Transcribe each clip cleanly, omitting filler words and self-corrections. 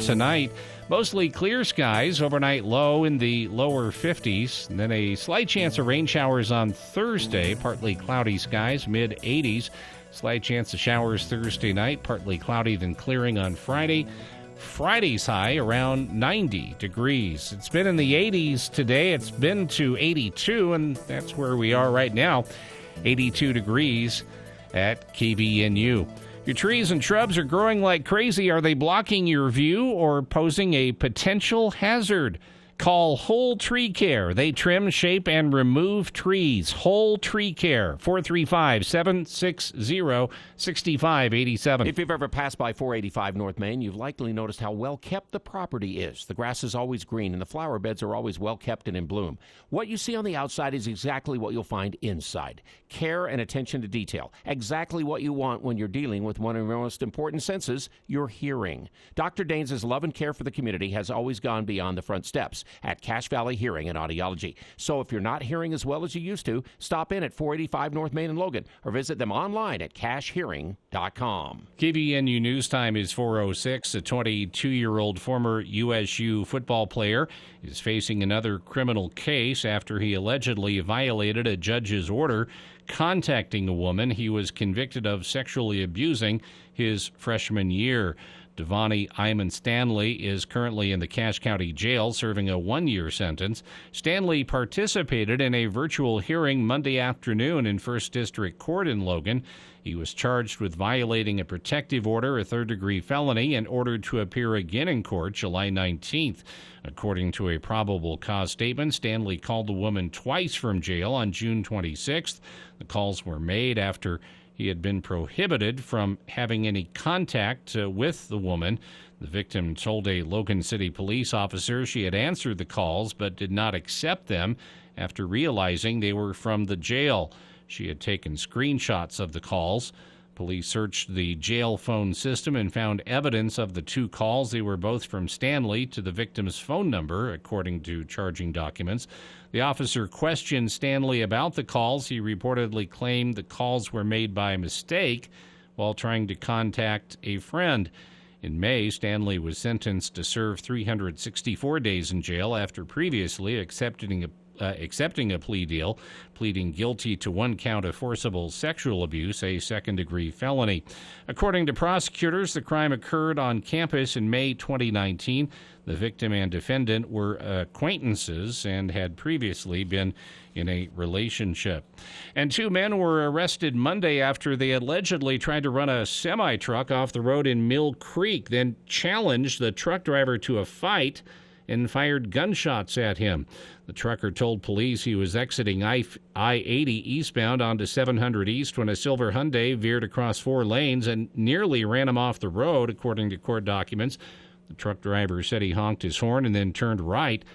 tonight. Mostly clear skies, overnight low in the lower 50s. And then a slight chance of rain showers on Thursday, partly cloudy skies, mid-80s. Slight chance of showers Thursday night, partly cloudy, then clearing on Friday. Friday's high around 90 degrees. It's been in the 80s today. It's been to 82, and that's where we are right now, 82 degrees at KVNU. Your trees and shrubs are growing like crazy. Are they blocking your view or posing a potential hazard? Call Whole Tree Care. They trim, shape, and remove trees. Whole Tree Care, 435-760-6587. If you've ever passed by 485 North Main, you've likely noticed how well kept the property is. The grass is always green, and the flower beds are always well kept and in bloom. What you see on the outside is exactly what you'll find inside. Care and attention to detail. Exactly what you want when you're dealing with one of your most important senses, your hearing. Dr. Daines' love and care for the community has always gone beyond the front steps at Cache Valley Hearing and Audiology. So if you're not hearing as well as you used to, stop in at 485 North Main in Logan or visit them online at cachehearing.com. KVNU News Time is 4:06. A 22-year-old former USU football player is facing another criminal case after he allegedly violated a judge's order contacting a woman he was convicted of sexually abusing his freshman year. Devonnie Iman Stanley is currently in the Cache County Jail serving a 1-year sentence. Stanley participated in a virtual hearing Monday afternoon in 1st District Court in Logan. He was charged with violating a protective order, a third-degree felony, and ordered to appear again in court July 19th. According to a probable cause statement, Stanley called the woman twice from jail on June 26th. The calls were made after he had been prohibited from having any contact with the woman. The victim told a Logan City police officer she had answered the calls but did not accept them after realizing they were from the jail. She had taken screenshots of the calls. Police searched the jail phone system and found evidence of the two calls. They were both from Stanley to the victim's phone number, according to charging documents. The officer questioned Stanley about the calls. He reportedly claimed the calls were made by mistake while trying to contact a friend. In May, Stanley was sentenced to serve 364 days in jail after previously accepting a plea deal, pleading guilty to one count of forcible sexual abuse, a second-degree felony. According to prosecutors, the crime occurred on campus in May 2019. The victim and defendant were acquaintances and had previously been in a relationship. And two men were arrested Monday after they allegedly tried to run a semi-truck off the road in Mill Creek, then challenged the truck driver to a fight and fired gunshots at him. The trucker told police he was exiting I-80 eastbound onto 700 East when a silver Hyundai veered across 4 lanes and nearly ran him off the road, according to court documents. The truck driver said he honked his horn and then turned right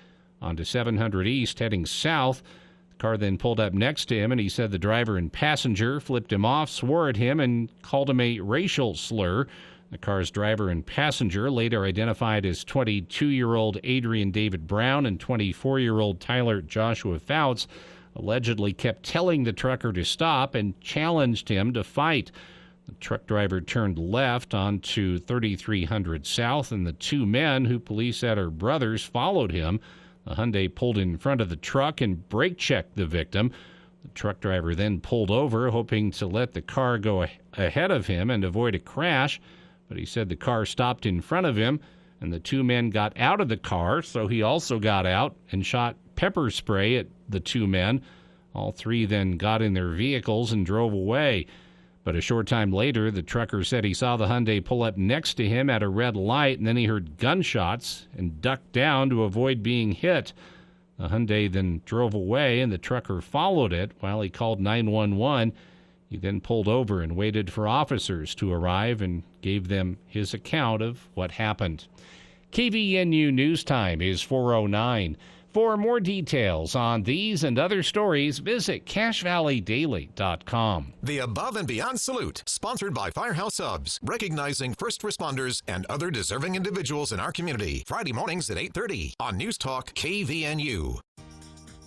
onto 700 East, heading south. The car then pulled up next to him, and he said the driver and passenger flipped him off, swore at him, and called him a racial slur. The car's driver and passenger, later identified as 22-year-old Adrian David Brown and 24-year-old Tyler Joshua Fouts, allegedly kept telling the trucker to stop and challenged him to fight. The truck driver turned left onto 3300 South, and the two men, who police said are brothers, followed him. The Hyundai pulled in front of the truck and brake-checked the victim. The truck driver then pulled over, hoping to let the car go ahead of him and avoid a crash. But he said the car stopped in front of him, and the two men got out of the car, so he also got out and shot pepper spray at the two men. All three then got in their vehicles and drove away. But a short time later, the trucker said he saw the Hyundai pull up next to him at a red light, and then he heard gunshots and ducked down to avoid being hit. The Hyundai then drove away, and the trucker followed it while he called 911. He then pulled over and waited for officers to arrive and gave them his account of what happened. KVNU News Time is 4:09. For more details on these and other stories, visit CacheValleyDaily.com. The Above and Beyond Salute, sponsored by Firehouse Subs, recognizing first responders and other deserving individuals in our community. Friday mornings at 8:30 on News Talk KVNU.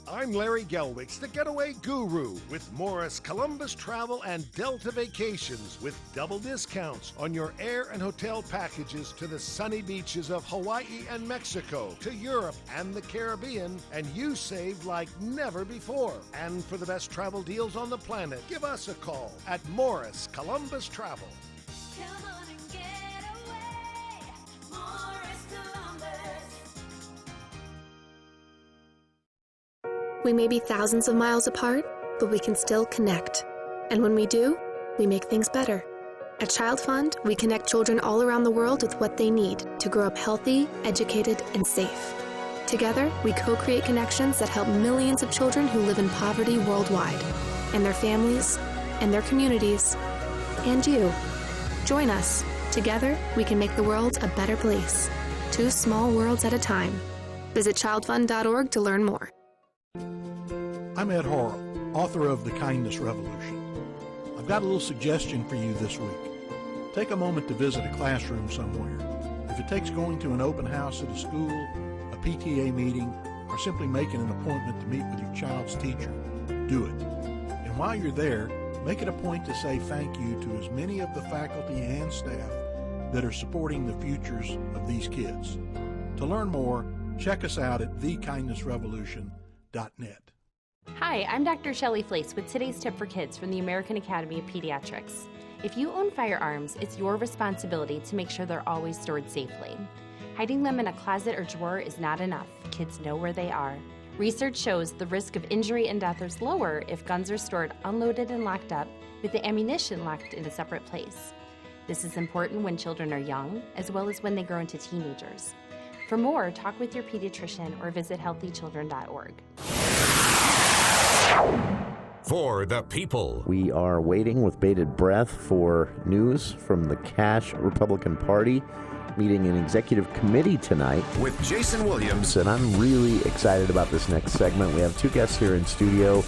I'm Larry Gelwitz, the getaway guru with Morris Columbus Travel and Delta Vacations with double discounts on your air and hotel packages to the sunny beaches of Hawaii and Mexico, to Europe and the Caribbean, and you save like never before. And for the best travel deals on the planet, give us a call at Morris Columbus Travel. Come on and get away, Morris Columbus. We may be thousands of miles apart, but we can still connect. And when we do, we make things better. At Child Fund, we connect children all around the world with what they need to grow up healthy, educated, and safe. Together, we co-create connections that help millions of children who live in poverty worldwide, and their families, and their communities, and you. Join us. Together, we can make the world a better place. 2 small worlds at a time. Visit childfund.org to learn more. I'm Ed Horrell, author of The Kindness Revolution. I've got a little suggestion for you this week. Take a moment to visit a classroom somewhere. If it takes going to an open house at a school, a PTA meeting, or simply making an appointment to meet with your child's teacher, do it. And while you're there, make it a point to say thank you to as many of the faculty and staff that are supporting the futures of these kids. To learn more, check us out at thekindnessrevolution.net. Hi, I'm Dr. Shelley Flace with today's tip for kids from the American Academy of Pediatrics. If you own firearms, it's your responsibility to make sure they're always stored safely. Hiding them in a closet or drawer is not enough. Kids know where they are. Research shows the risk of injury and death is lower if guns are stored unloaded and locked up, with the ammunition locked in a separate place. This is important when children are young, as well as when they grow into teenagers. For more, talk with your pediatrician or visit healthychildren.org. For the people. We are waiting with bated breath for news from the Cash Republican Party meeting an executive committee tonight. With Jason Williams. And I'm really excited about this next segment. We have 2 guests here in studio.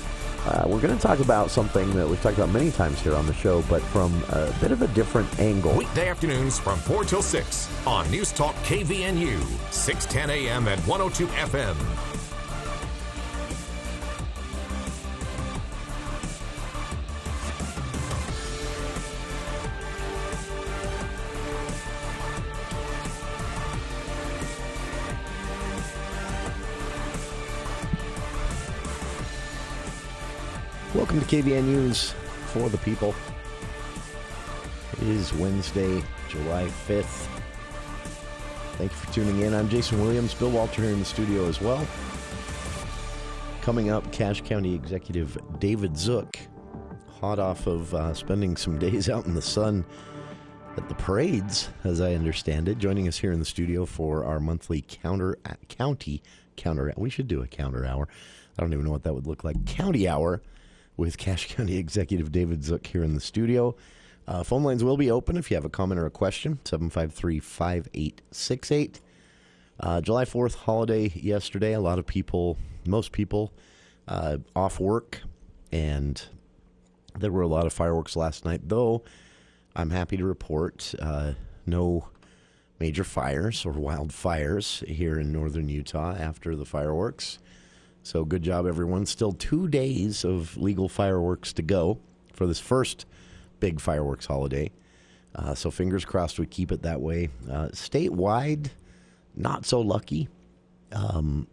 We're going to talk about something that we've talked about many times here on the show, but from a bit of a different angle. Weekday afternoons from 4 till 6 on News Talk KVNU, 610 AM and 102 FM. Welcome to KVN News for the people. It is Wednesday, July 5th. Thank you for tuning in. I'm Jason Williams. Bill Walter here in the studio as well. Coming up, Cache County Executive David Zook, hot off of spending some days out in the sun at the parades, as I understand it, joining us here in the studio for our monthly county counter. We should do a counter hour. I don't even know what that would look like. County hour with Cache County Executive David Zook here in the studio. Phone lines will be open if you have a comment or a question, 753-5868. July 4th holiday yesterday. A lot of people, most people, off work, and there were a lot of fireworks last night, though I'm happy to report no major fires or wildfires here in northern Utah after the fireworks. So good job, everyone. Still 2 days of legal fireworks to go for this first big fireworks holiday. So fingers crossed we keep it that way. Statewide, not so lucky.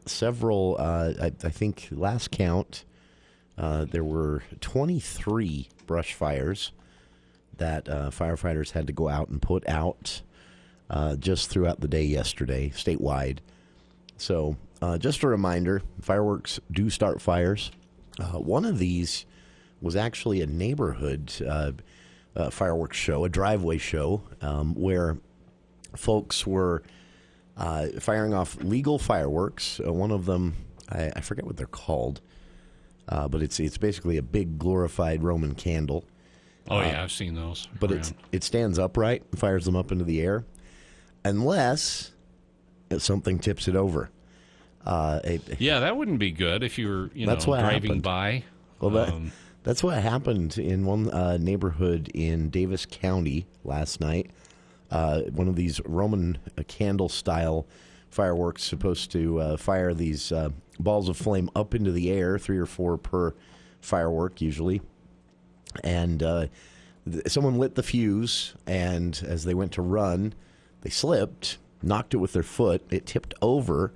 Several, I think last count, there were 23 brush fires that firefighters had to go out and put out just throughout the day yesterday, statewide. So just a reminder, fireworks do start fires. One of these was actually a neighborhood fireworks show, a driveway show, where folks were firing off legal fireworks. One of them, I forget what they're called, but it's basically a big glorified Roman candle. Oh, yeah, I've seen those. But it stands upright and fires them up into the air, unless something tips it over. Yeah, that wouldn't be good if you were driving by. Well, that's what happened in one neighborhood in Davis County last night. One of these Roman candle-style fireworks supposed to fire these balls of flame up into the air, 3 or 4 per firework usually. And someone lit the fuse, and as they went to run, they slipped, knocked it with their foot. It tipped over,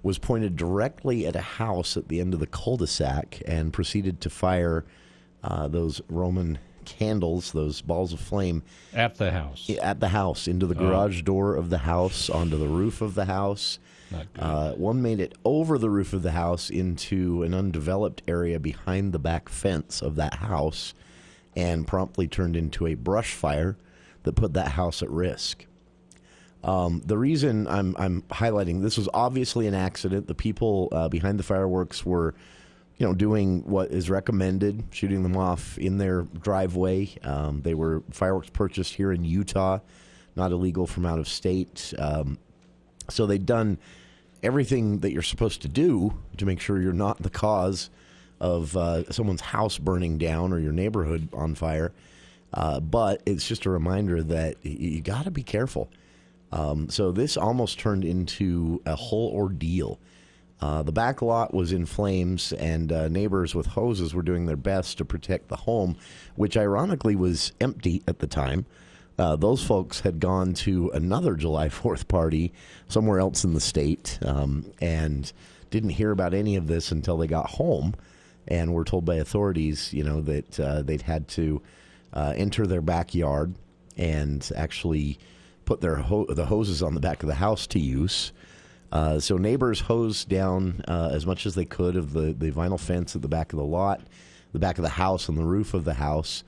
was pointed directly at a house at the end of the cul-de-sac, and proceeded to fire those Roman candles, those balls of flame. At the house. At the house, into the garage door of the house, onto the roof of the house. Not good. One made it over the roof of the house into an undeveloped area behind the back fence of that house, and promptly turned into a brush fire that put that house at risk. The reason I'm highlighting this was obviously an accident. The people behind the fireworks were, doing what is recommended, shooting them off in their driveway. They were fireworks purchased here in Utah, not illegal from out of state. So they'd done everything that you're supposed to do to make sure you're not the cause of someone's house burning down or your neighborhood on fire. But it's just a reminder that you got to be careful. So this almost turned into a whole ordeal. The back lot was in flames, and neighbors with hoses were doing their best to protect the home, which ironically was empty at the time. Those folks had gone to another July 4th party somewhere else in the state, and didn't hear about any of this until they got home, and were told by authorities, that they'd had to enter their backyard and actually put the hoses on the back of the house to use. So neighbors hosed down as much as they could of the vinyl fence at the back of the lot, the back of the house, and the roof of the house,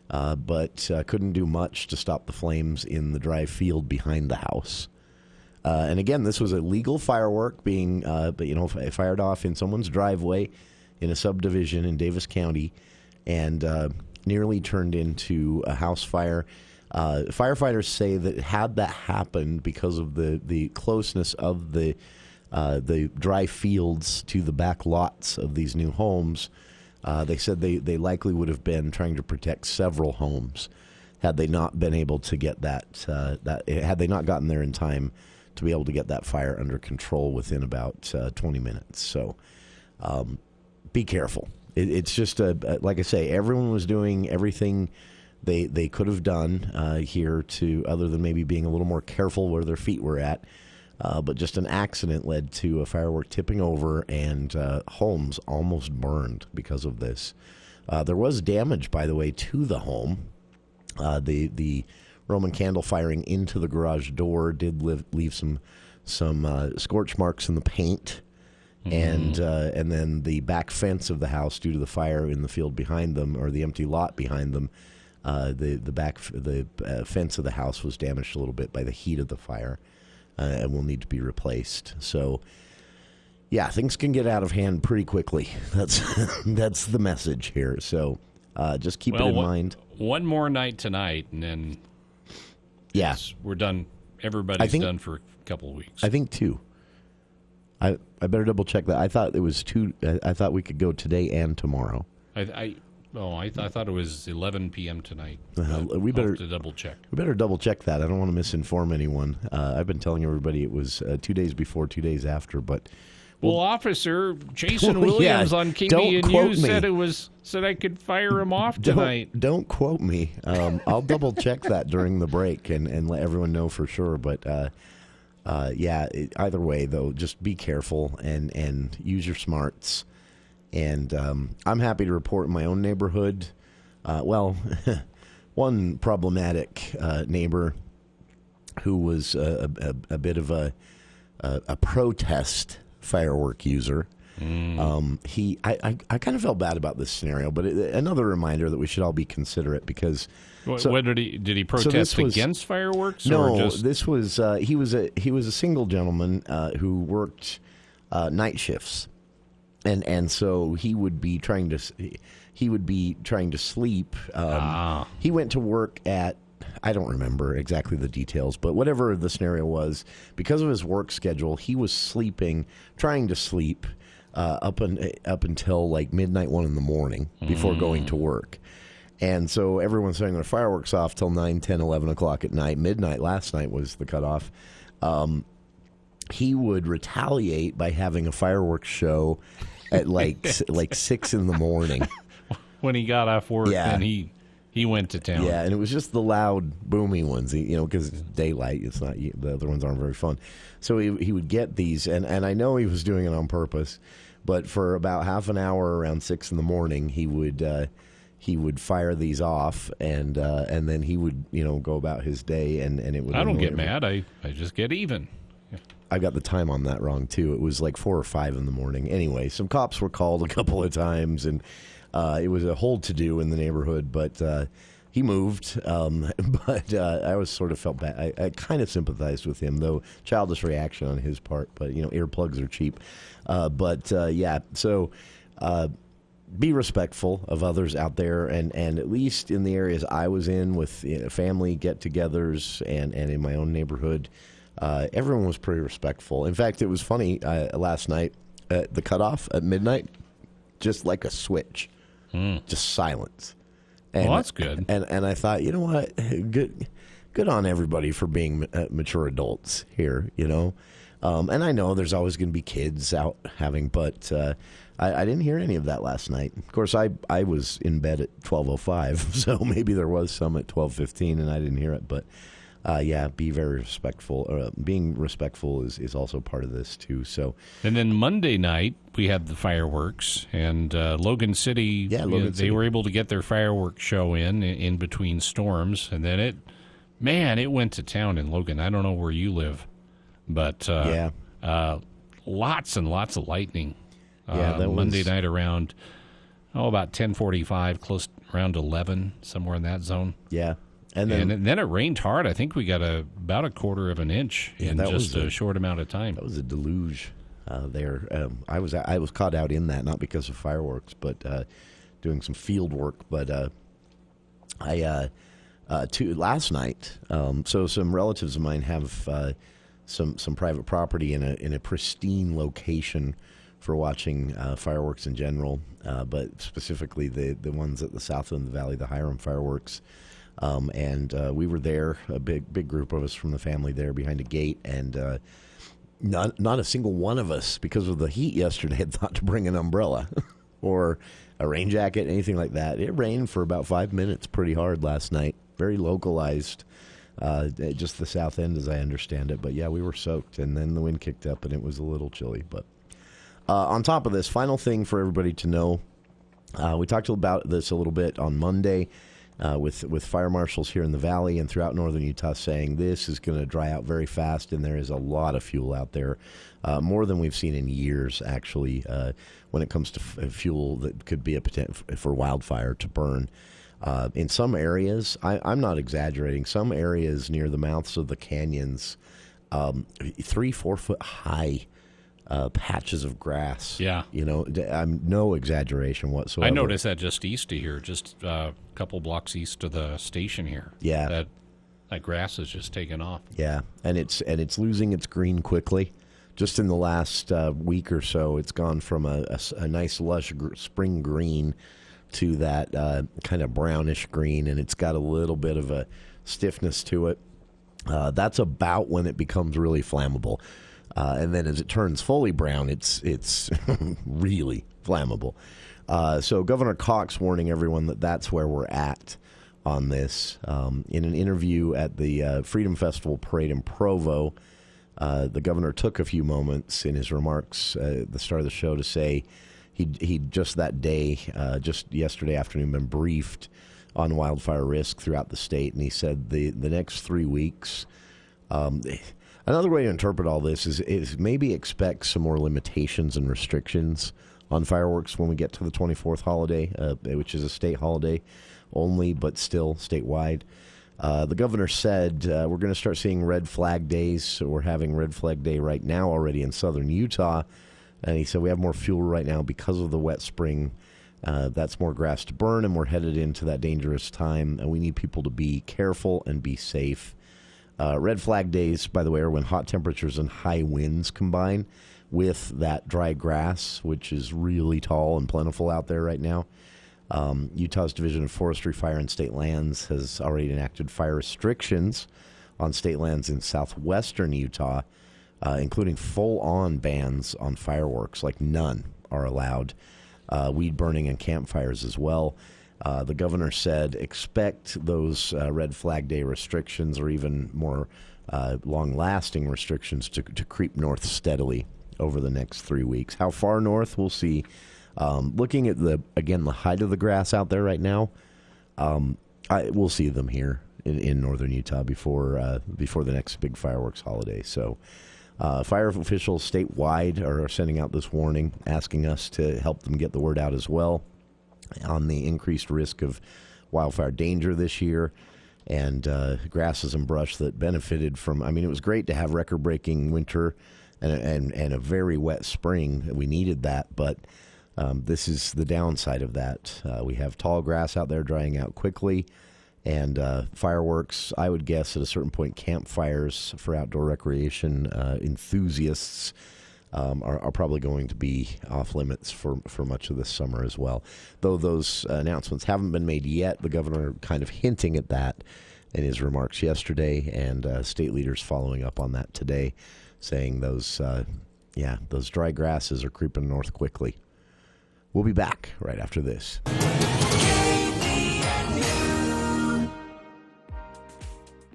but couldn't do much to stop the flames in the dry field behind the house. And again, this was a legal firework being, fired off in someone's driveway in a subdivision in Davis County, and nearly turned into a house fire. Firefighters say that had that happened because of the closeness of the dry fields to the back lots of these new homes, they said they likely would have been trying to protect several homes had they not been able to get had they not gotten there in time to be able to get that fire under control within about 20 minutes. So be careful. It's just like I say, everyone was doing everything they could have done here to, other than maybe being a little more careful where their feet were at. But just an accident led to a firework tipping over, and homes almost burned because of this. There was damage, by the way, to the home. The Roman candle firing into the garage door did leave some scorch marks in the paint. And then the back fence of the house, due to the fire in the field behind them, or the empty lot behind them, the fence of the house was damaged a little bit by the heat of the fire, and will need to be replaced. So, yeah, things can get out of hand pretty quickly. That's the message here. So, just keep it in mind. One more night tonight, and then we're done. Everybody's done for a couple of weeks. I think 2. I better double check that. I thought it was 2. I thought we could go today and tomorrow. I thought it was 11 p.m. tonight. We better have to double check. We better double check that. I don't want to misinform anyone. I've been telling everybody it was 2 days before, 2 days after, but. Well, Officer Jason Williams on KBNU said I could fire him off tonight. Don't quote me. I'll double check that during the break and let everyone know for sure. But either way, though, just be careful and use your smarts. And I'm happy to report in my own neighborhood, one problematic neighbor who was a bit of a protest firework user. I kind of felt bad about this scenario, but another reminder that we should all be considerate, because what did he protest against fireworks? No, or just... this was he was a single gentleman who worked night shifts, and so he would be trying to sleep. He went to work at, I don't remember exactly the details, but whatever the scenario was, because of his work schedule, he was trying to sleep up until like midnight, 1 in the morning before going to work. And so everyone's setting their fireworks off till 9, 10, 11 o'clock at night. Midnight last night was the cutoff. he would retaliate by having a fireworks show at like 6 in the morning. When he got off work, Yeah. then he went to town. Yeah, and it was just the loud, booming ones, because it's daylight. It's not, the other ones aren't very fun. So he would get these, and I know he was doing it on purpose, but for about half an hour around 6 in the morning, he would fire these off, and then he would go about his day, and it would. I don't annoy get him. mad. I just get even. I got the time on that wrong too. It was like 4 or 5 in the morning. Anyway, some cops were called a couple of times, and it was a whole to do in the neighborhood. But he moved. But I always sort of felt bad. I kind of sympathized with him, though childish reaction on his part. But earplugs are cheap. Yeah. So be respectful of others out there, and at least in the areas I was in with family get-togethers and in my own neighborhood. Everyone was pretty respectful. In fact, it was funny last night at the cutoff at midnight, just like a switch, just silence. And, Well, that's good. And I thought, you know what, good on everybody for being mature adults here, And I know there's always going to be kids out having, but I didn't hear any of that last night. Of course, I was in bed at 12:05, so maybe there was some at 12:15, and I didn't hear it, but. Be very respectful. Being respectful is also part of this, too. So, And then Monday night, we had the fireworks, and Logan City, they were able to get their fireworks show in between storms, and then it went to town in Logan. I don't know where you live, but lots and lots of lightning. That Monday was... night around, about 10:45, close around 11, somewhere in that zone. Yeah. And then it rained hard. I think we got about a quarter of an inch in just a short amount of time. That was a deluge there. I was caught out in that, not because of fireworks, but doing some field work. But last night, so some relatives of mine have some private property in a pristine location for watching fireworks in general, but specifically the ones at the south end of the valley, the Hiram fireworks. And we were there, a big group of us from the family there behind a gate, and not a single one of us, because of the heat yesterday, had thought to bring an umbrella or a rain jacket, anything like that. It rained for about 5 minutes pretty hard last night, very localized, just the south end as I understand it. But yeah, we were soaked, and then the wind kicked up, and it was a little chilly. But on top of this, final thing for everybody to know, we talked about this a little bit on Monday. With fire marshals here in the valley and throughout northern Utah saying this is going to dry out very fast, and there is a lot of fuel out there, more than we've seen in years, actually, when it comes to fuel that could be a potential for wildfire to burn. In some areas, I'm not exaggerating, some areas near the mouths of the canyons, 3-4 foot high patches of grass. Yeah. I'm no exaggeration whatsoever. I noticed that just east of here, just a couple blocks east of the station here. Yeah. That grass is just taking off. Yeah, and it's losing its green quickly. Just in the last week or so, it's gone from a nice lush spring green to that kind of brownish green, and it's got a little bit of a stiffness to it. That's about when it becomes really flammable. And then as it turns fully brown, it's really flammable. So Governor Cox warning everyone that that's where we're at on this. In an interview at the Freedom Festival Parade in Provo, the governor took a few moments in his remarks at the start of the show to say he'd just that day, just yesterday afternoon, been briefed on wildfire risk throughout the state. And he said the next 3 weeks... Another way to interpret all this is maybe expect some more limitations and restrictions on fireworks when we get to the 24th holiday, which is a state holiday only, but still statewide. The governor said we're going to start seeing red flag days. So we're having red flag day right now already in southern Utah. And he said we have more fuel right now because of the wet spring. That's more grass to burn, and we're headed into that dangerous time. And we need people to be careful and be safe. Red flag days, by the way, are when hot temperatures and high winds combine with that dry grass, which is really tall and plentiful out there right now. Utah's Division of Forestry, Fire, and State Lands has already enacted fire restrictions on state lands in southwestern Utah including full-on bans on fireworks, like none are allowed, weed burning and campfires as well. The governor said expect those Red Flag Day restrictions or even more long-lasting restrictions to creep north steadily over the next 3 weeks. How far north, we'll see. Looking at the height of the grass out there right now, we'll see them here in northern Utah before the next big fireworks holiday. So fire officials statewide are sending out this warning, asking us to help them get the word out as well on the increased risk of wildfire danger this year. And grasses and brush that benefited from, it was great to have record-breaking winter and a very wet spring. We needed that, but this is the downside of that. We have tall grass out there drying out quickly, and fireworks, I would guess at a certain point, campfires for outdoor recreation enthusiasts are probably going to be off limits for much of this summer as well. Though those announcements haven't been made yet, the governor kind of hinting at that in his remarks yesterday, and state leaders following up on that today, saying those dry grasses are creeping north quickly. We'll be back right after this.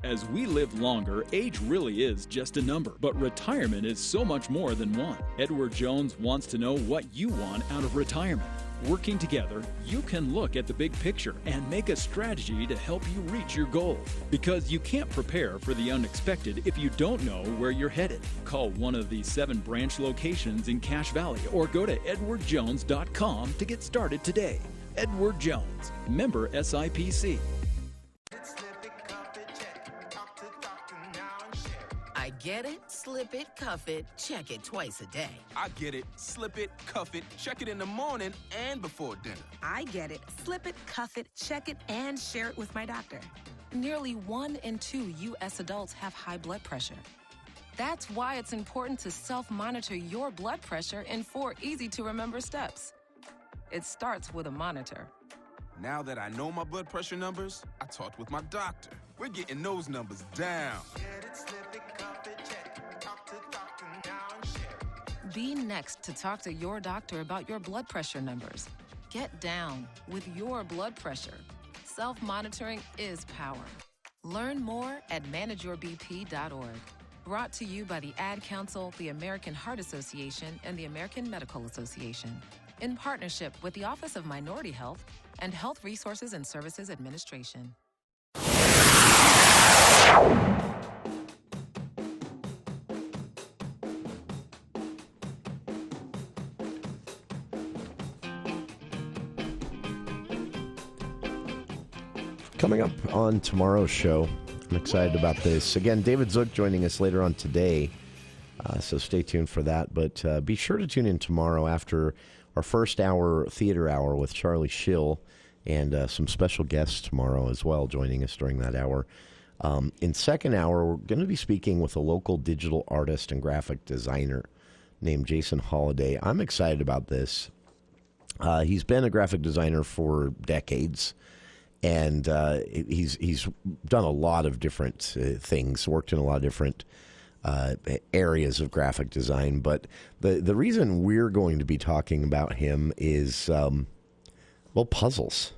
As we live longer, age really is just a number, but retirement is so much more than one. Edward Jones wants to know what you want out of retirement. Working together, you can look at the big picture and make a strategy to help you reach your goal. Because you can't prepare for the unexpected if you don't know where you're headed. Call one of the 7 branch locations in Cache Valley or go to edwardjones.com to get started today. Edward Jones, member SIPC. I get it, slip it, cuff it, check it twice a day. I get it, slip it, cuff it, check it in the morning and before dinner. I get it, slip it, cuff it, check it, and share it with my doctor. Nearly 1 in 2 U.S. adults have high blood pressure. That's why it's important to self-monitor your blood pressure in 4 easy-to-remember steps. It starts with a monitor. Now that I know my blood pressure numbers, I talked with my doctor. We're getting those numbers down. Get it, slip it, cuff it, check it, talk to doctor now and share. Be next to talk to your doctor about your blood pressure numbers. Get down with your blood pressure. Self-monitoring is power. Learn more at manageyourbp.org. Brought to you by the Ad Council, the American Heart Association, and the American Medical Association, in partnership with the Office of Minority Health and Health Resources and Services Administration. Coming up on tomorrow's show, I'm excited about this. Again, David Zook joining us later on today, so stay tuned for that. But be sure to tune in tomorrow after our first hour, theater hour, with Charlie Schill, and some special guests tomorrow as well joining us during that hour. In second hour, we're going to be speaking with a local digital artist and graphic designer named Jason Holliday. I'm excited about this. He's been a graphic designer for decades, and he's done a lot of different things, worked in a lot of different areas of graphic design. But the reason we're going to be talking about him is, puzzles.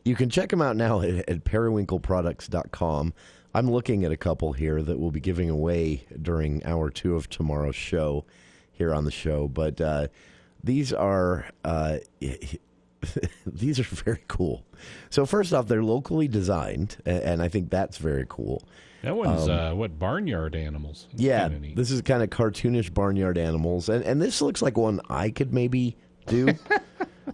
You can check him out now at periwinkleproducts.com. I'm looking at a couple here that we'll be giving away during hour 2 of tomorrow's show here on the show. But these are these are very cool. So first off, they're locally designed, and I think that's very cool. That one's barnyard animals. That's yeah, this is kind of cartoonish barnyard animals, and this looks like one I could maybe do.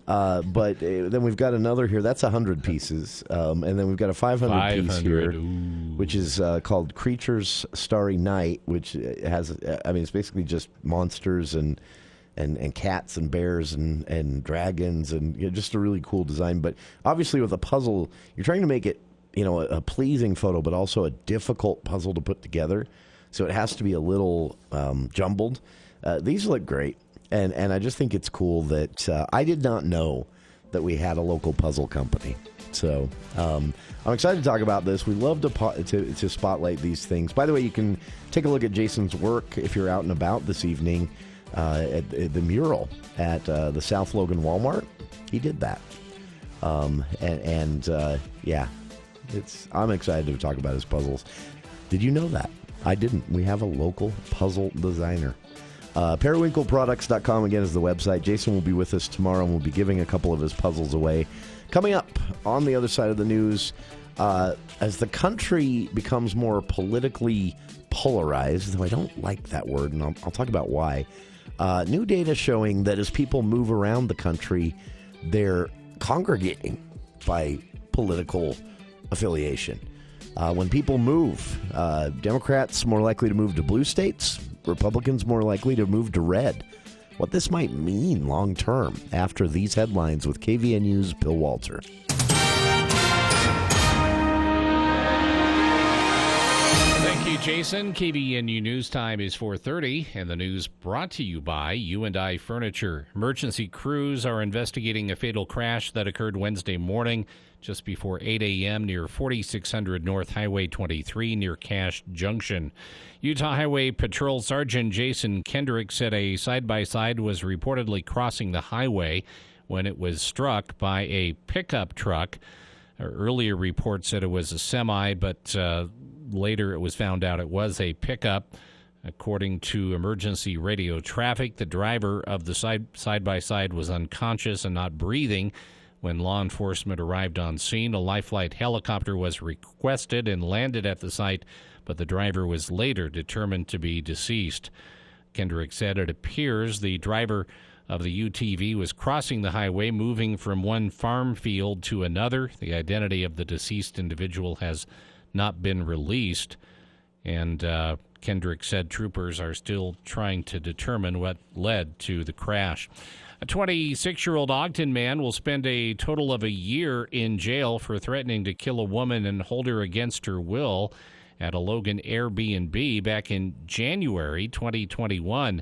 But then we've got another here. That's 100 pieces. And then we've got a 500 piece here, which is called Creatures Starry Night, which has, it's basically just monsters and cats and bears and dragons, and just a really cool design. But obviously with a puzzle, you're trying to make it, a pleasing photo, but also a difficult puzzle to put together. So it has to be a little jumbled. These look great. And I just think it's cool that I did not know that we had a local puzzle company. So I'm excited to talk about this. We love to spotlight these things. By the way, you can take a look at Jason's work if you're out and about this evening at the mural at the South Logan Walmart. He did that. Yeah, I'm excited to talk about his puzzles. Did you know that? I didn't. We have a local puzzle designer. Periwinkleproducts.com, again, is the website. Jason will be with us tomorrow, and we'll be giving a couple of his puzzles away. Coming up on the other side of the news, as the country becomes more politically polarized, though I don't like that word, and I'll talk about why. New data showing that as people move around the country, they're congregating by political affiliation. When people move, Democrats more likely to move to blue states, Republicans more likely to move to red. What this might mean long term after these headlines with KVNU's Bill Walter. Thank you, Jason. KVNU News Time is 4:30, and the news brought to you by U&I Furniture. Emergency crews are investigating a fatal crash that occurred Wednesday morning just before 8 a.m. near 4600 North Highway 23 near Cache Junction. Utah Highway Patrol Sergeant Jason Kendrick said a side-by-side was reportedly crossing the highway when it was struck by a pickup truck. Earlier reports said it was a semi, but later it was found out it was a pickup. According to emergency radio traffic, the driver of the side-by-side was unconscious and not breathing. When law enforcement arrived on scene, a Life Flight helicopter was requested and landed at the site, but the driver was later determined to be deceased. Kendrick said it appears the driver of the UTV was crossing the highway, moving from one farm field to another. The identity of the deceased individual has not been released, and Kendrick said troopers are still trying to determine what led to the crash. A 26-year-old Ogden man will spend a total of a year in jail for threatening to kill a woman and hold her against her will at a Logan Airbnb back in January 2021.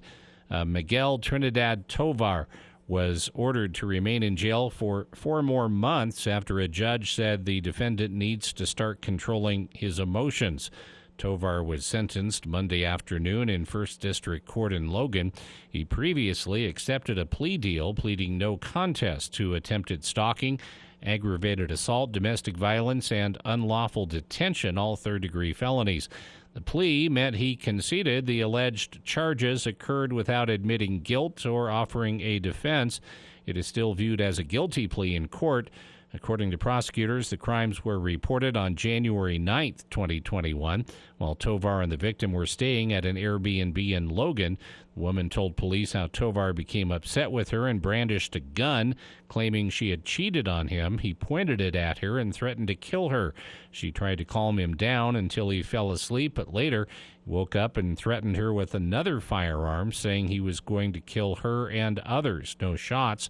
Miguel Trinidad Tovar was ordered to remain in jail for 4 more months after a judge said the defendant needs to start controlling his emotions. Tovar was sentenced Monday afternoon in First District Court in Logan. He previously accepted a plea deal, pleading no contest to attempted stalking, aggravated assault, domestic violence, and unlawful detention, all third-degree felonies. The plea meant he conceded the alleged charges occurred without admitting guilt or offering a defense. It is still viewed as a guilty plea in court. According to prosecutors, the crimes were reported on January 9th, 2021, while Tovar and the victim were staying at an Airbnb in Logan. The woman told police how Tovar became upset with her and brandished a gun, claiming she had cheated on him. He pointed it at her and threatened to kill her. She tried to calm him down until he fell asleep, but later woke up and threatened her with another firearm, saying he was going to kill her and others. No shots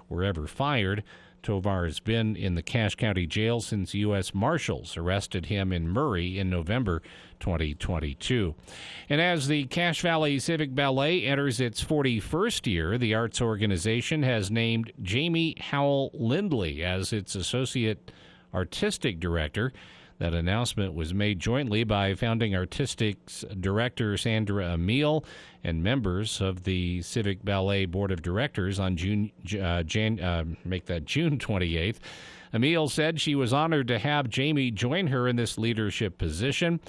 were ever fired. Tovar has been in the Cache County Jail since U.S. Marshals arrested him in Murray in November 2022. And as the Cache Valley Civic Ballet enters its 41st year, the arts organization has named Jamie Howell Lindley as its Associate Artistic Director. That announcement was made jointly by founding artistic director Sandra Emile and members of the Civic Ballet Board of Directors on June 28th. Emile said she was honored to have Jamie join her in this leadership position.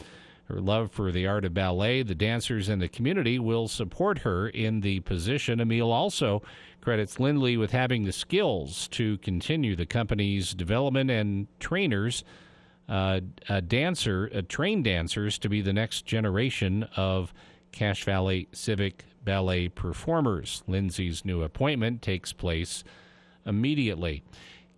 Her love for the art of ballet, the dancers, and the community will support her in the position. Emile also credits Lindley with having the skills to continue the company's development and trainers. Trained dancers to be the next generation of Cache Valley Civic Ballet performers. Lindsay's new appointment takes place immediately.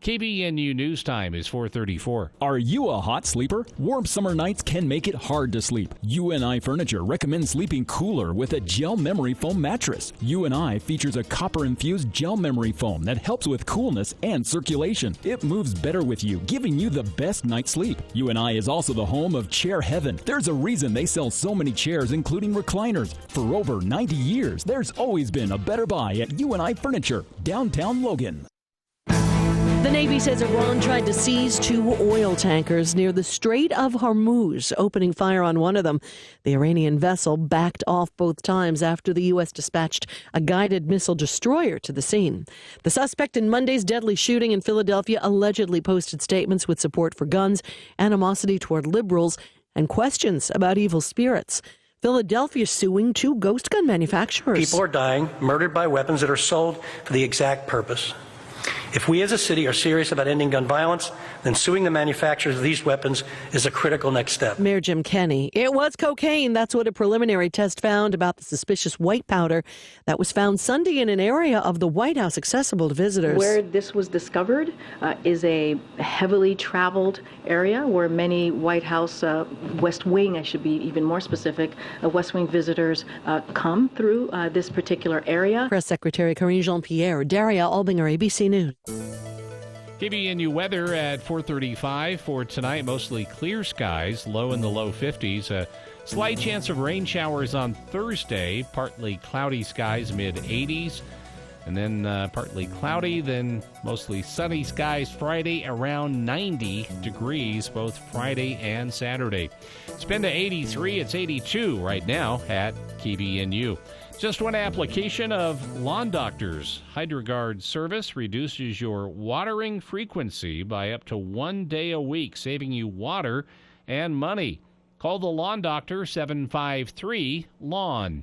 KVNU News Time is 4:34. Are you a hot sleeper? Warm summer nights can make it hard to sleep. UNI Furniture recommends sleeping cooler with a gel memory foam mattress. UNI features a copper-infused gel memory foam that helps with coolness and circulation. It moves better with you, giving you the best night's sleep. UNI is also the home of Chair Heaven. There's a reason they sell so many chairs, including recliners. For over 90 years, there's always been a better buy at UNI Furniture, downtown Logan. The Navy says Iran tried to seize 2 oil tankers near the Strait of Hormuz, opening fire on one of them. The Iranian vessel backed off both times after the U.S. dispatched a guided missile destroyer to the scene. The suspect in Monday's deadly shooting in Philadelphia allegedly posted statements with support for guns, animosity toward liberals, and questions about evil spirits. Philadelphia suing 2 ghost gun manufacturers. People are dying, murdered by weapons that are sold for the exact purpose. If we as a city are serious about ending gun violence, then suing the manufacturers of these weapons is a critical next step. Mayor Jim Kenney. It was cocaine. That's what a preliminary test found about the suspicious white powder that was found Sunday in an area of the White House accessible to visitors. Where this was discovered is a heavily traveled area where many White House, West Wing, I should be even more specific, West Wing visitors come through this particular area. Press Secretary Karine Jean-Pierre, Daria Albinger, ABC News. KVNU weather at 4:35 for tonight. Mostly clear skies, low in the low 50s. A slight chance of rain showers on Thursday. Partly cloudy skies, mid-80s. And then partly cloudy, then mostly sunny skies Friday, around 90 degrees, both Friday and Saturday. It's been to 83. It's 82 right now at KVNU. Just one application of Lawn Doctor's HydroGuard service reduces your watering frequency by up to 1 day a week, saving you water and money. Call the Lawn Doctor, 753-LAWN.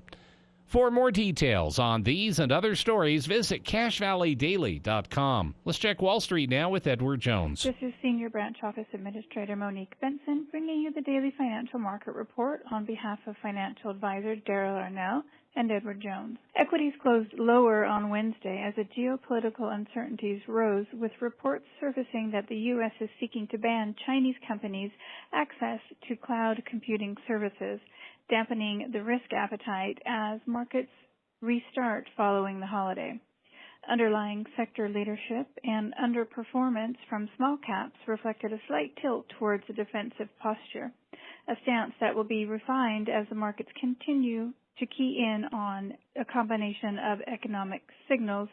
For more details on these and other stories, visit CashValleyDaily.com. Let's check Wall Street now with Edward Jones. This is Senior Branch Office Administrator Monique Benson bringing you the Daily Financial Market Report on behalf of financial advisors Daryl Arnell and Edward Jones. Equities closed lower on Wednesday as the geopolitical uncertainties rose, with reports surfacing that the U.S. is seeking to ban Chinese companies' access to cloud computing services, dampening the risk appetite as markets restart following the holiday. Underlying sector leadership and underperformance from small caps reflected a slight tilt towards a defensive posture, a stance that will be refined as the markets continue to key in on a combination of economic signals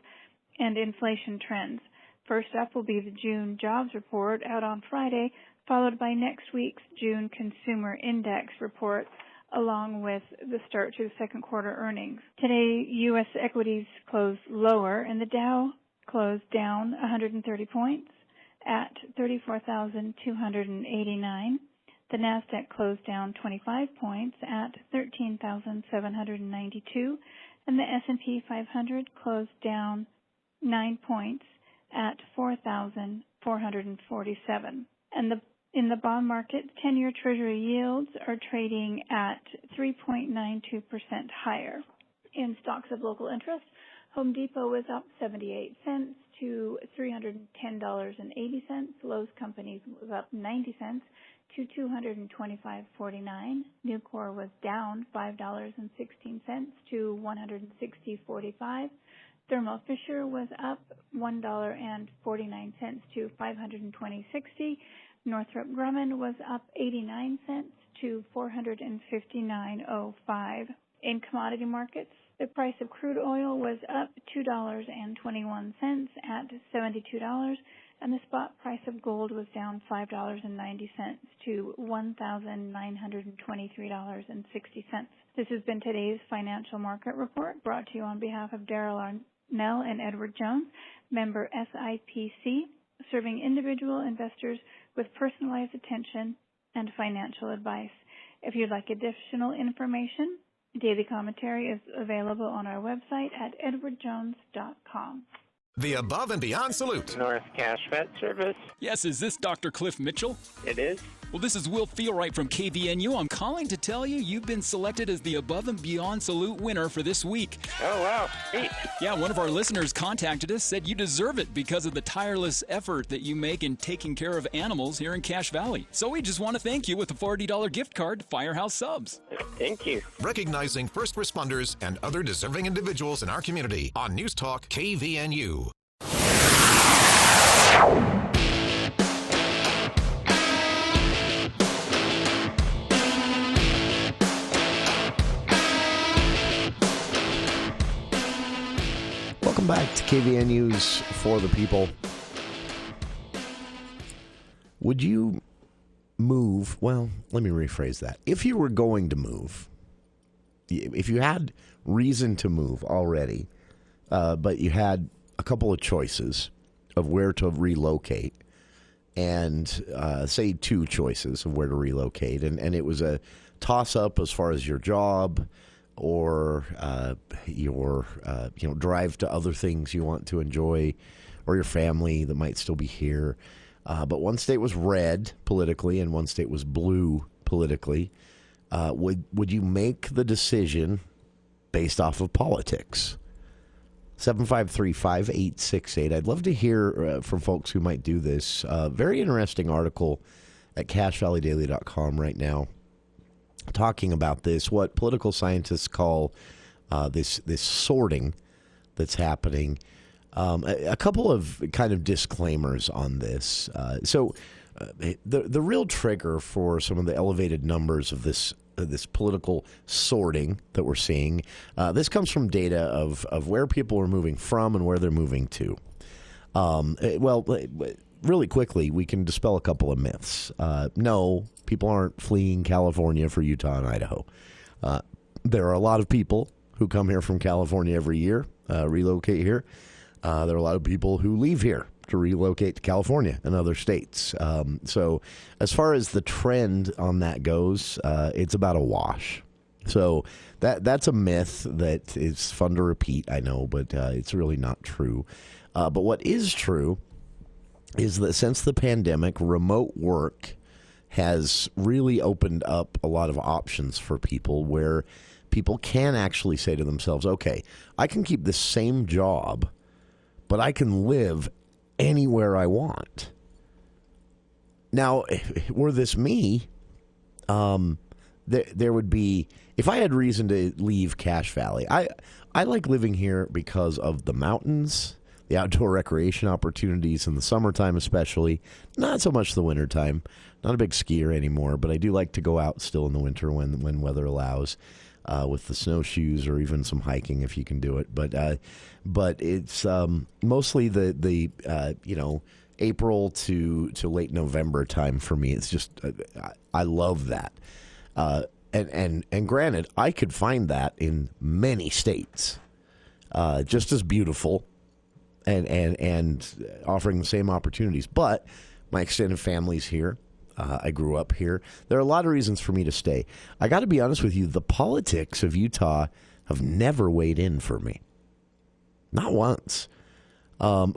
and inflation trends. First up will be the June jobs report out on Friday, followed by next week's June consumer index report, along with the start to the second quarter earnings. Today, U.S. equities closed lower, and the Dow closed down 130 points at 34,289. The NASDAQ closed down 25 points at 13,792, and the S&P 500 closed down 9 points at 4,447. And in the bond market, 10-year Treasury yields are trading at 3.92% higher. In stocks of local interest, Home Depot was up 78 cents to $310.80. Lowe's Companies was up 90 cents to $225.49. Nucor was down $5.16 to $160.45. Thermo Fisher was up $1.49 to $520.60. Northrop Grumman was up 89 cents to $459.05. In commodity markets, the price of crude oil was up $2.21 at $72, and the spot price of gold was down $5.90 to $1,923.60. This has been today's Financial Market Report, brought to you on behalf of Daryl Arnell and Edward Jones, member SIPC, serving individual investors with personalized attention and financial advice. If you'd like additional information, daily commentary is available on our website at edwardjones.com. The Above and Beyond Salute. North Cash Vet Service. Yes, is this Dr. Cliff Mitchell? It is. Well, this is Will Feelwright from KVNU. I'm calling to tell you you've been selected as the Above and Beyond Salute winner for this week. Oh, wow. Great. Yeah, one of our listeners contacted us, said you deserve it because of the tireless effort that you make in taking care of animals here in Cache Valley. So we just want to thank you with a $40 gift card to Firehouse Subs. Thank you. Recognizing first responders and other deserving individuals in our community on News Talk KVNU. Welcome back to KVNU's For the People. would you move? Well, let me rephrase that. If you were going to move, if you had reason to move already, but you had a couple of choices of where to relocate, and say 2 choices of where to relocate, and it was a toss-up as far as your job or your drive to other things you want to enjoy, or your family that might still be here. But one state was red politically and one state was blue politically. Would you make the decision based off of politics? 753-5868. I'd love to hear from folks who might do this. Very interesting article at CashValleyDaily.com right now talking about this, what political scientists call this sorting that's happening. A couple of kind of disclaimers on this. So the real trigger for some of the elevated numbers of this political sorting that we're seeing, this comes from data of where people are moving from and where they're moving to. Really quickly, we can dispel a couple of myths. No, people aren't fleeing California for Utah and Idaho. There are a lot of people who come here from California every year, relocate here. There are a lot of people who leave here to relocate to California and other states. So as far as the trend on that goes, it's about a wash. So that's a myth that is fun to repeat, I know, but it's really not true. But what is true is that since the pandemic, remote work has really opened up a lot of options for people where people can actually say to themselves, okay, I can keep the same job, but I can live anywhere I want. Now, were this me, there would be, if I had reason to leave Cache Valley, I like living here because of the mountains, the outdoor recreation opportunities in the summertime especially, not so much the wintertime. Not a big skier anymore, but I do like to go out still in the winter when weather allows, with the snowshoes or even some hiking if you can do it. But it's mostly the April to late November time for me. It's just I love that. And granted, I could find that in many states, just as beautiful and offering the same opportunities. But my extended family's here. I grew up here. There are a lot of reasons for me to stay. I got to be honest with you, the politics of Utah have never weighed in for me. Not once. One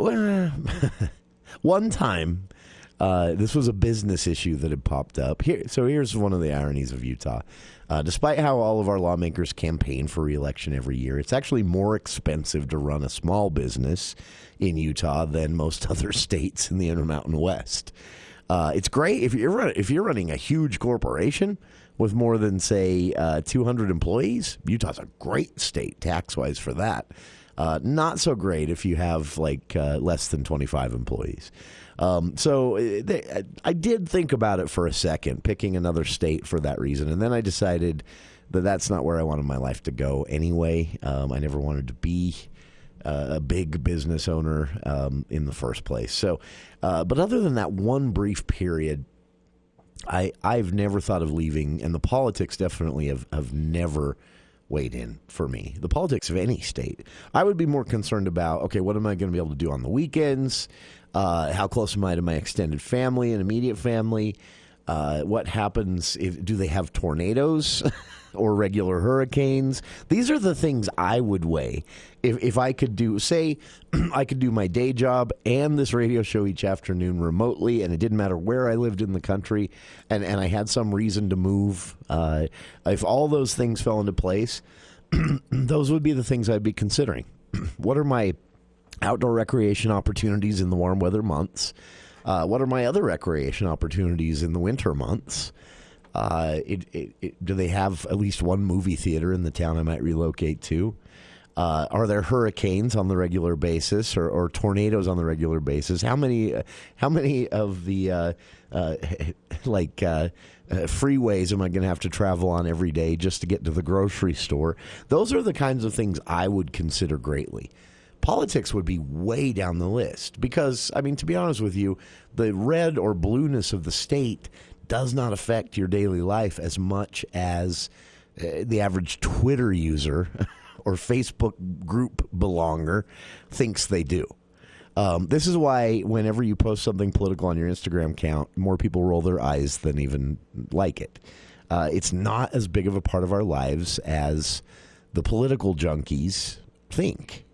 time, this was a business issue that had popped up. Here's one of the ironies of Utah. Despite how all of our lawmakers campaign for re-election every year, it's actually more expensive to run a small business in Utah than most other states in the Intermountain West. It's great if you're running a huge corporation with more than, say, 200 employees. Utah's a great state tax-wise for that. Not so great if you have less than 25 employees. I did think about it for a second, picking another state for that reason, and then I decided that that's not where I wanted my life to go anyway. I never wanted to be a big business owner in the first place. So, but other than that one brief period, I've never thought of leaving, and the politics definitely have never weighed in for me. The politics of any state. I would be more concerned about, okay, what am I going to be able to do on the weekends? How close am I to my extended family and immediate family? What happens do they have tornadoes or regular hurricanes? These are the things I would weigh. If I could do, say, I could do my day job and this radio show each afternoon remotely, and it didn't matter where I lived in the country, and I had some reason to move. If all those things fell into place, those would be the things I'd be considering. What are my outdoor recreation opportunities in the warm weather months? What are my other recreation opportunities in the winter months? Do they have at least one movie theater in the town I might relocate to? Are there hurricanes on the regular basis or tornadoes on the regular basis? How many of the freeways am I going to have to travel on every day just to get to the grocery store? Those are the kinds of things I would consider greatly. politics would be way down the list because, I mean, to be honest with you, the red or blueness of the state does not affect your daily life as much as the average Twitter user or Facebook group belonger thinks they do. This is why whenever you post something political on your Instagram account, more people roll their eyes than even like it. It's not as big of a part of our lives as the political junkies think.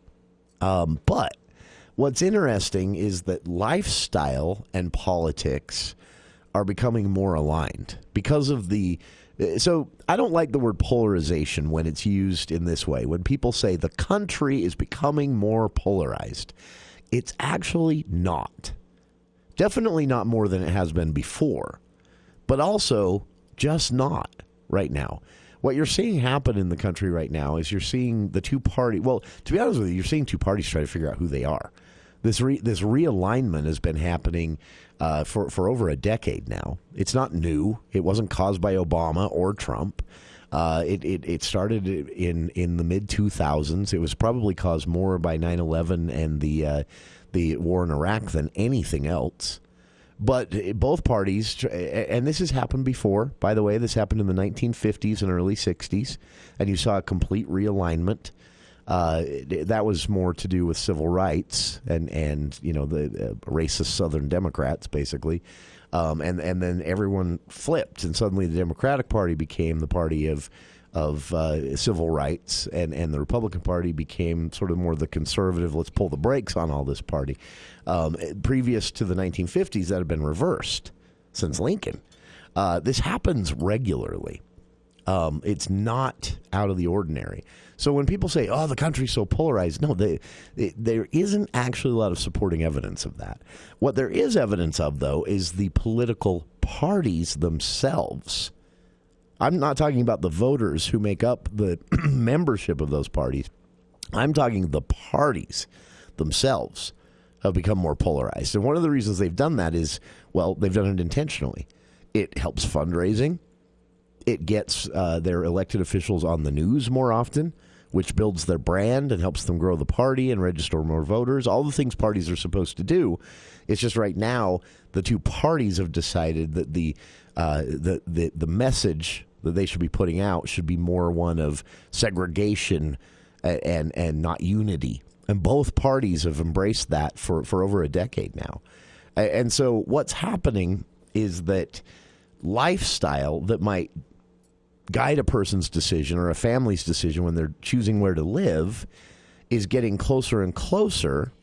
But what's interesting is that lifestyle and politics are becoming more aligned because of the... So I don't like the word polarization when it's used in this way. When people say the country is becoming more polarized, it's actually not. Definitely not more than it has been before, but also just not right now. What you're seeing happen in the country right now is you're seeing the two parties. Well, to be honest with you, you're seeing two parties try to figure out who they are. This realignment has been happening for over a decade now. It's not new. It wasn't caused by Obama or Trump. It started in the mid 2000s. It was probably caused more by 9/11 and the war in Iraq than anything else. But both parties, and this has happened before, by the way, this happened in the 1950s and early 60s, and you saw a complete realignment. That was more to do with civil rights and you know, the racist Southern Democrats, basically. And then everyone flipped, and suddenly the Democratic Party became the party of civil rights, and the Republican Party became sort of more the conservative, let's pull the brakes on all this party. Previous to the 1950s, that had been reversed since Lincoln. This happens regularly. It's not out of the ordinary. So when people say, oh, the country's so polarized, no, there isn't actually a lot of supporting evidence of that. What there is evidence of, though, is the political parties themselves. I'm not talking about the voters who make up the membership of those parties. I'm talking the parties themselves have become more polarized. And one of the reasons they've done that is, well, they've done it intentionally. It helps fundraising. It gets their elected officials on the news more often, which builds their brand and helps them grow the party and register more voters. All the things parties are supposed to do. It's just right now the two parties have decided that the message that they should be putting out should be more one of segregation and not unity. And both parties have embraced that for over a decade now. And so what's happening is that lifestyle that might guide a person's decision or a family's decision when they're choosing where to live is getting closer and closer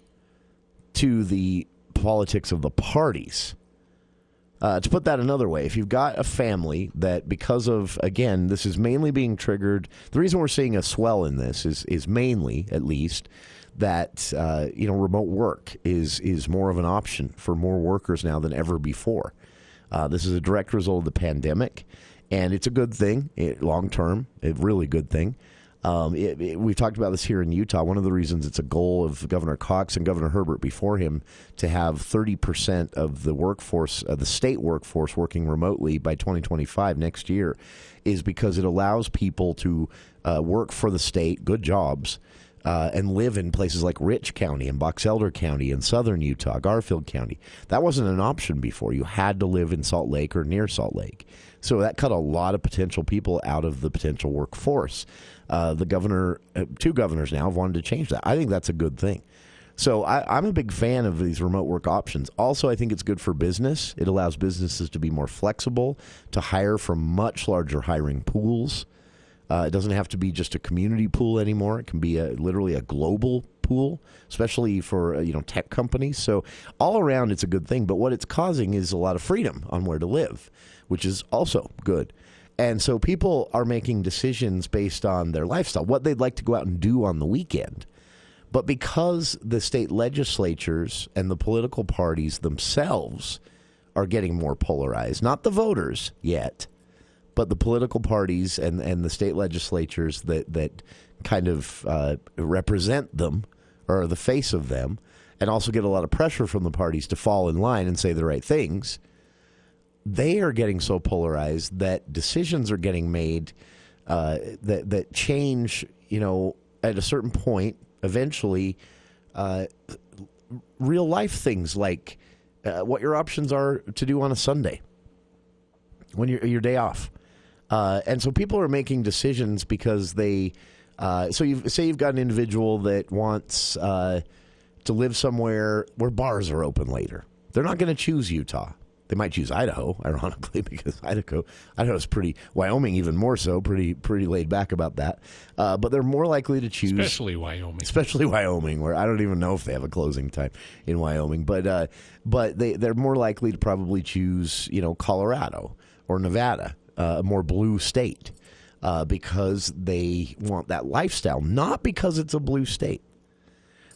to the politics of the parties. To put that another way, if you've got a family that because of, again, this is mainly being triggered, the reason we're seeing a swell in this is mainly, at least, that remote work is more of an option for more workers now than ever before. This is a direct result of the pandemic, and it's a good thing, long term, a really good thing. We've talked about this here in Utah. One of the reasons it's a goal of Governor Cox and Governor Herbert before him to have 30% of the workforce, the state workforce, working remotely by 2025 next year, is because it allows people to work for the state, good jobs, and live in places like Rich County and Box Elder County and southern Utah, Garfield County. That wasn't an option before. You had to live in Salt Lake or near Salt Lake. So that cut a lot of potential people out of the potential workforce. The governor, two governors now have wanted to change that. I think that's a good thing. So I'm a big fan of these remote work options. Also, I think it's good for business. It allows businesses to be more flexible, to hire from much larger hiring pools. It doesn't have to be just a community pool anymore. It can be literally a global pool, especially for tech companies. So all around, it's a good thing. But what it's causing is a lot of freedom on where to live, which is also good. And so people are making decisions based on their lifestyle, what they'd like to go out and do on the weekend. But because the state legislatures and the political parties themselves are getting more polarized, not the voters yet, but the political parties and the state legislatures that kind of represent them or are the face of them, and also get a lot of pressure from the parties to fall in line and say the right things, they are getting so polarized that decisions are getting made that change, at a certain point, eventually real life things like what your options are to do on a Sunday when your day off. And so people are making decisions because they. So you've got an individual that wants to live somewhere where bars are open later. They're not going to choose Utah. They might choose Idaho, ironically, because Idaho's pretty, Wyoming even more so, pretty laid back about that. But they're more likely to choose, especially Wyoming, where I don't even know if they have a closing time in Wyoming. But they're more likely to probably choose, Colorado or Nevada, a more blue state, because they want that lifestyle, not because it's a blue state.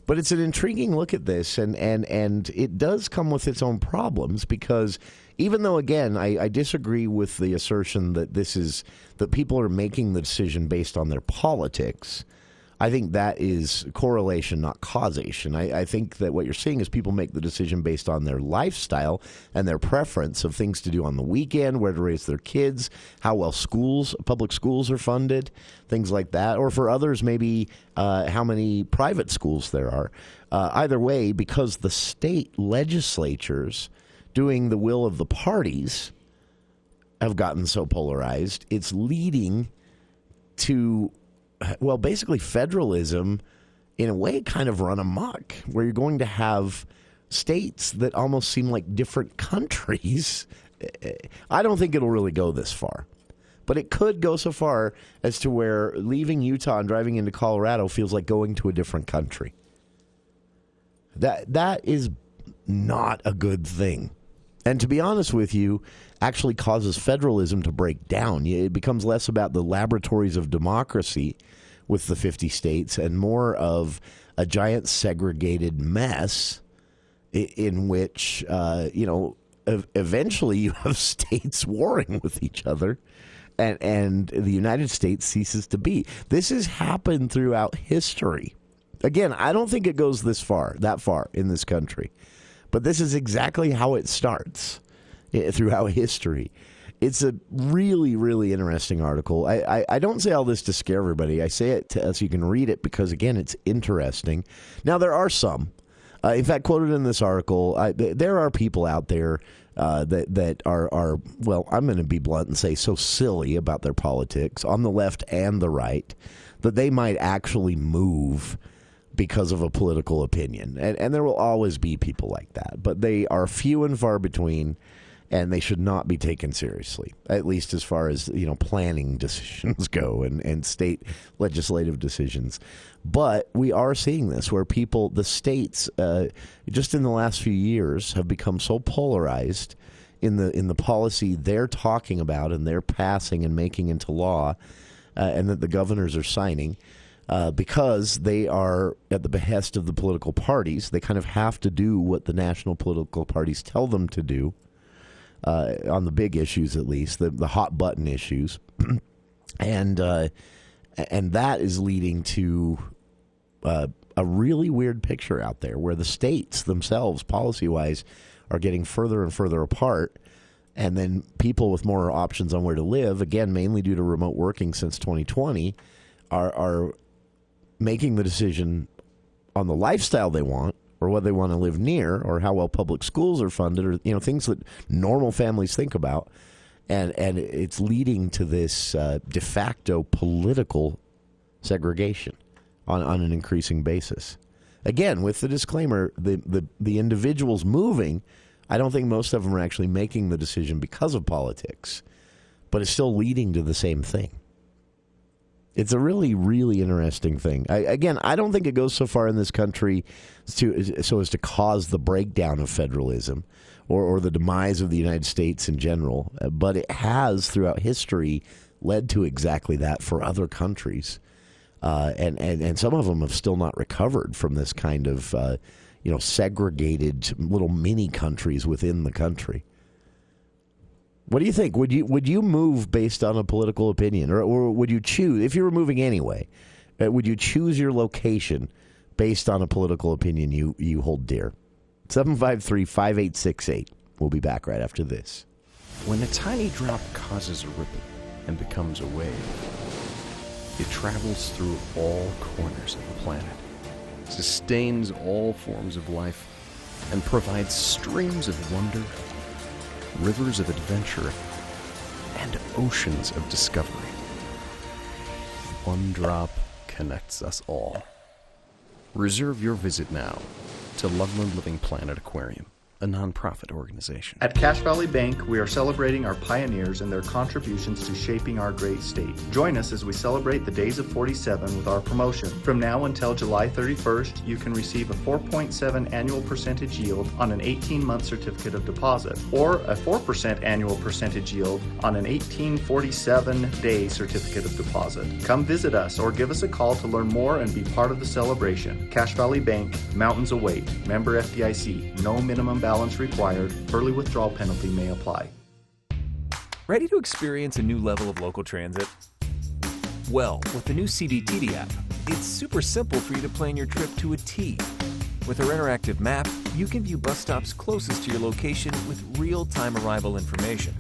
But it's an intriguing look at this, and it does come with its own problems because even though, again, I disagree with the assertion that that people are making the decision based on their politics, I think that is correlation, not causation. I think that what you're seeing is people make the decision based on their lifestyle and their preference of things to do on the weekend, where to raise their kids, how well public schools are funded, things like that. Or for others, maybe how many private schools there are. Either way, because the state legislatures doing the will of the parties have gotten so polarized, it's leading to... well, basically federalism, in a way, kind of run amok, where you're going to have states that almost seem like different countries. I don't think it'll really go this far, but it could go so far as to where leaving Utah and driving into Colorado feels like going to a different country. That is not a good thing. And to be honest with you, actually causes federalism to break down. It becomes less about the laboratories of democracy with the 50 states and more of a giant segregated mess in which, eventually you have states warring with each other and the United States ceases to be. This has happened throughout history. Again, I don't think it goes that far in this country. But this is exactly how it starts throughout history. It's a really, really interesting article. I don't say all this to scare everybody. I say it so you can read it because, again, it's interesting. Now, there are some. In fact, quoted in this article, there are people out there that are, well, I'm going to be blunt and say so silly about their politics on the left and the right that they might actually move because of a political opinion. And there will always be people like that. But they are few and far between, and they should not be taken seriously, at least as far as, planning decisions go and state legislative decisions. But we are seeing this where the states, just in the last few years, have become so polarized in the policy they're talking about and they're passing and making into law, and that the governors are signing. Because they are at the behest of the political parties. They kind of have to do what the national political parties tell them to do, on the big issues at least, the hot button issues. And that is leading to a really weird picture out there where the states themselves, policy-wise, are getting further and further apart. And then people with more options on where to live, again, mainly due to remote working since 2020, are making the decision on the lifestyle they want or what they want to live near or how well public schools are funded or, things that normal families think about. And it's leading to this de facto political segregation on an increasing basis. Again, with the disclaimer, the individuals moving, I don't think most of them are actually making the decision because of politics, but it's still leading to the same thing. It's a really, really interesting thing. I don't think it goes so far in this country so as to cause the breakdown of federalism or the demise of the United States in general. But it has, throughout history, led to exactly that for other countries. And some of them have still not recovered from this kind of, segregated little mini countries within the country. What do you think? Would you move based on a political opinion, or would you choose, if you were moving anyway, would you choose your location based on a political opinion you hold dear? 753-5868. We'll be back right after this. When a tiny drop causes a ripple and becomes a wave, it travels through all corners of the planet, sustains all forms of life, and provides streams of wonder, rivers of adventure, and oceans of discovery. One drop connects us all. Reserve your visit now to Loveland Living Planet Aquarium, a nonprofit organization. At Cache Valley Bank, we are celebrating our pioneers and their contributions to shaping our great state. Join us as we celebrate the Days of 47 with our promotion. From now until July 31st, you can receive a 4.7 annual percentage yield on an 18-month certificate of deposit, or a 4% annual percentage yield on an 1847-day certificate of deposit. Come visit us or give us a call to learn more and be part of the celebration. Cache Valley Bank, mountains await. Member FDIC. No minimum balance required. Early withdrawal penalty may apply. Ready to experience a new level of local transit? Well, with the new CVTD app, it's super simple for you to plan your trip to a T. With our interactive map, you can view bus stops closest to your location with real-time arrival information.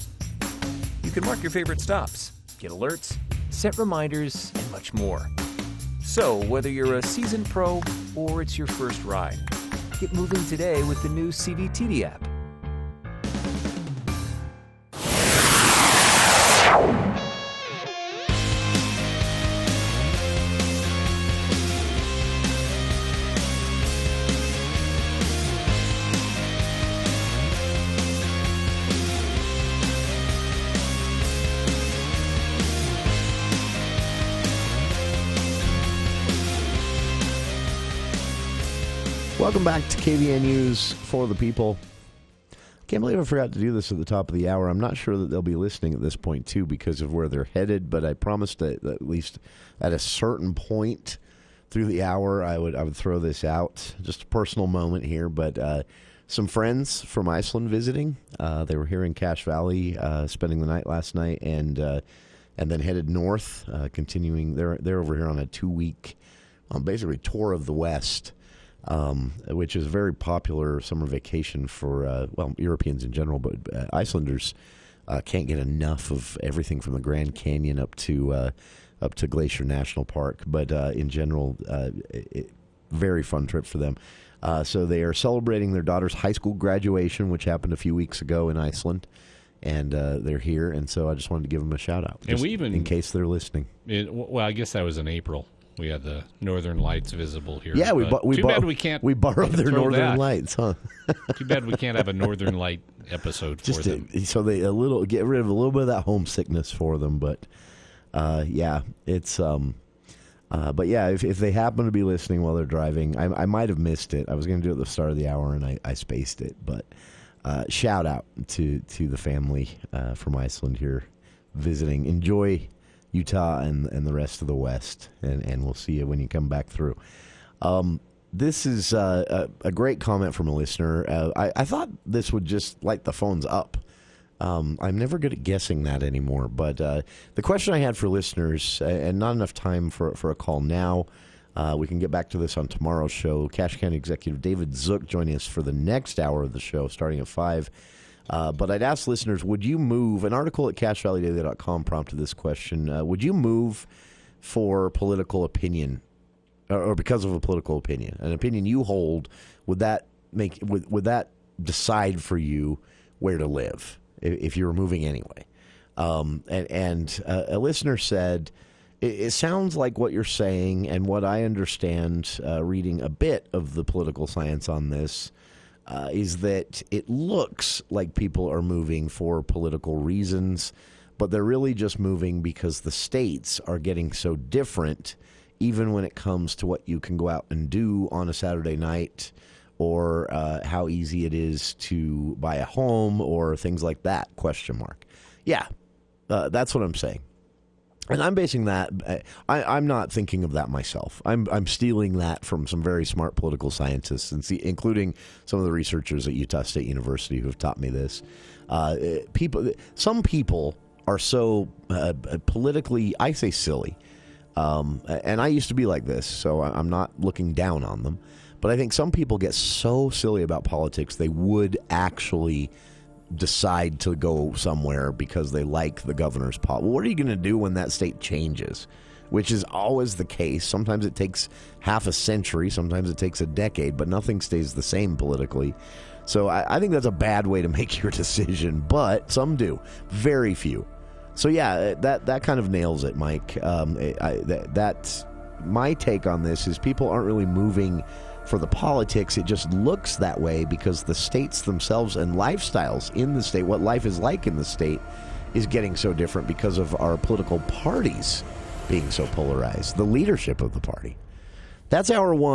You can mark your favorite stops, get alerts, set reminders, and much more. So, whether you're a seasoned pro or it's your first ride, get moving today with the new CVTD app. Welcome back to KVN News for the People. Can't believe I forgot to do this at the top of the hour. I'm not sure that they'll be listening at this point, too, because of where they're headed, but I promised that at least at a certain point through the hour, I would throw this out. Just a personal moment here, but some friends from Iceland visiting. They were here in Cache Valley, spending the night last night, and then headed north, continuing. They're over here on a 2-week, basically tour of the West. Which is a very popular summer vacation for, Europeans in general, but Icelanders can't get enough of everything from the Grand Canyon up to Glacier National Park. But in general, very fun trip for them. So they are celebrating their daughter's high school graduation, which happened a few weeks ago in Iceland. And they're here, and so I just wanted to give them a shout-out, and we even, in case they're listening. I guess that was in April. We had the Northern Lights visible here. Yeah, we borrowed their Northern Lights, huh? Too bad we can't have a Northern Light episode for them. So they get rid of a little bit of that homesickness for them, but it's but yeah, if they happen to be listening while they're driving, I might have missed it. I was going to do it at the start of the hour and I spaced it, but shout out to the family from Iceland here visiting. Enjoy Utah and the rest of the West, and we'll see you when you come back through. This is a great comment from a listener. I thought this would just light the phones up. I'm never good at guessing that anymore, but the question I had for listeners, and not enough time for a call now, we can get back to this on tomorrow's show. Cache County Executive David Zook joining us for the next hour of the show, starting at 5. But I'd ask listeners, would you move? An article at CacheValleyDaily.com prompted this question. Would you move for political opinion, or because of a political opinion, an opinion you hold? Would that decide for you where to live if you were moving anyway? And a listener said, it sounds like what you're saying, and what I understand, reading a bit of the political science on this, is that it looks like people are moving for political reasons, but they're really just moving because the states are getting so different, even when it comes to what you can go out and do on a Saturday night, or how easy it is to buy a home, or things like that, ? Yeah, that's what I'm saying. And I'm basing that, I'm not thinking of that myself. I'm stealing that from some very smart political scientists, including some of the researchers at Utah State University who have taught me this. Some people are so politically, I say silly, and I used to be like this, so I'm not looking down on them. But I think some people get so silly about politics, they would actually decide to go somewhere because they like the governor's pot. Well, what are you going to do when that state changes? which is always the case. Sometimes it takes half a century, sometimes it takes a decade, but nothing stays the same politically. So I think that's a bad way to make your decision, but some do. Very few. So yeah, that kind of nails it, Mike. That's my take on this is people aren't really moving for the politics. It just looks that way because the states themselves and lifestyles in the state, what life is like in the state, is getting so different because of our political parties being so polarized, the leadership of the party. That's hour one.